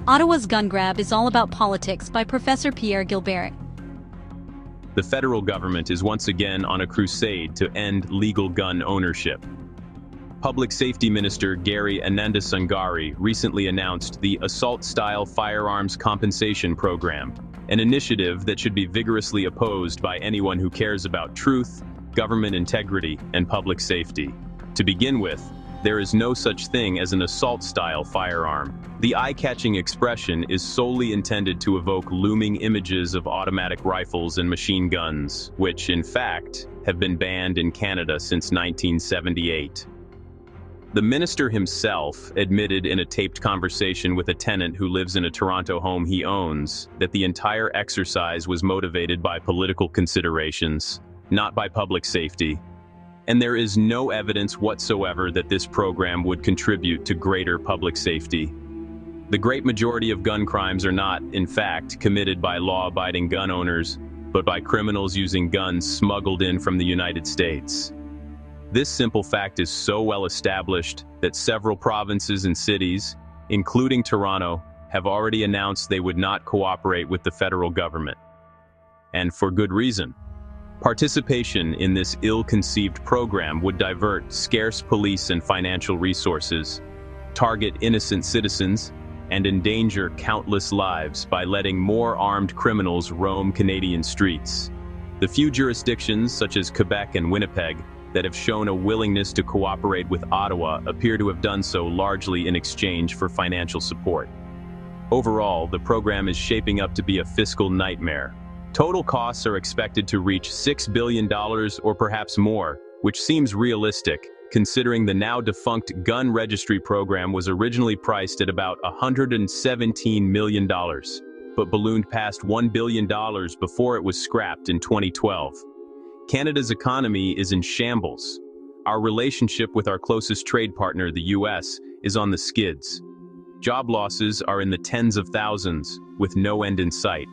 Ottawa's gun grab is all about politics by Professor Pierre Gilbert. The federal government is once again on a crusade to end legal gun ownership. Public Safety Minister Gary Anandasangaree recently announced the Assault-Style Firearms Compensation Program, an initiative that should be vigorously opposed by anyone who cares about truth, government integrity, and public safety. To begin with, there is no such thing as an assault-style firearm. The eye-catching expression is solely intended to evoke looming images of automatic rifles and machine guns, which, in fact, have been banned in Canada since 1978. The minister himself admitted in a taped conversation with a tenant who lives in a Toronto home he owns that the entire exercise was motivated by political considerations, not by public safety. And there is no evidence whatsoever that this program would contribute to greater public safety. The great majority of gun crimes are not, in fact, committed by law-abiding gun owners, but by criminals using guns smuggled in from the United States. This simple fact is so well established that several provinces and cities, including Toronto, have already announced they would not cooperate with the federal government. And for good reason. Participation in this ill-conceived program would divert scarce police and financial resources, target innocent citizens, and endanger countless lives by letting more armed criminals roam Canadian streets. The few jurisdictions, such as Quebec and Winnipeg, that have shown a willingness to cooperate with Ottawa appear to have done so largely in exchange for financial support. Overall, the program is shaping up to be a fiscal nightmare. Total costs are expected to reach $6 billion or perhaps more, which seems realistic, considering the now-defunct gun registry program was originally priced at about $117 million, but ballooned past $1 billion before it was scrapped in 2012. Canada's economy is in shambles. Our relationship with our closest trade partner, the US, is on the skids. Job losses are in the tens of thousands, with no end in sight.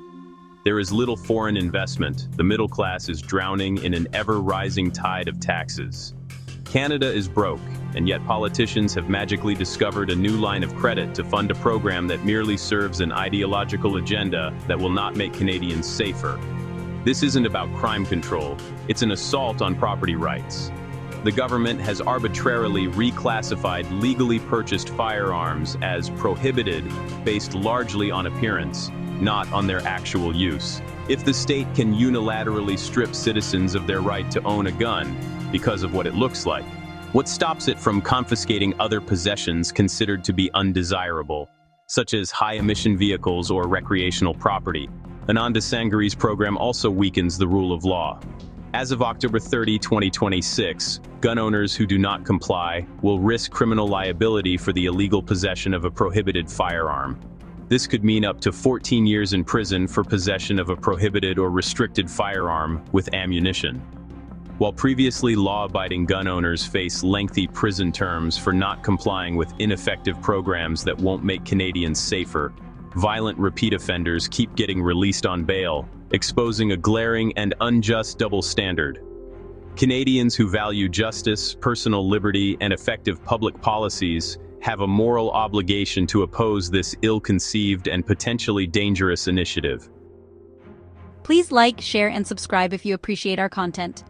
There is little foreign investment. The middle class is drowning in an ever-rising tide of taxes. Canada is broke, and yet politicians have magically discovered a new line of credit to fund a program that merely serves an ideological agenda that will not make Canadians safer. This isn't about crime control, it's an assault on property rights. The government has arbitrarily reclassified legally purchased firearms as prohibited based largely on appearance, not on their actual use. If the state can unilaterally strip citizens of their right to own a gun because of what it looks like, what stops it from confiscating other possessions considered to be undesirable, such as high-emission vehicles or recreational property? Anandasangaree's program also weakens the rule of law. As of October 30, 2026, gun owners who do not comply will risk criminal liability for the illegal possession of a prohibited firearm. This could mean up to 14 years in prison for possession of a prohibited or restricted firearm with ammunition. While previously law-abiding gun owners face lengthy prison terms for not complying with ineffective programs that won't make Canadians safer, violent repeat offenders keep getting released on bail, exposing a glaring and unjust double standard. Canadians who value justice, personal liberty, and effective public policies have a moral obligation to oppose this ill-conceived and potentially dangerous initiative. Please like, share, and subscribe if you appreciate our content.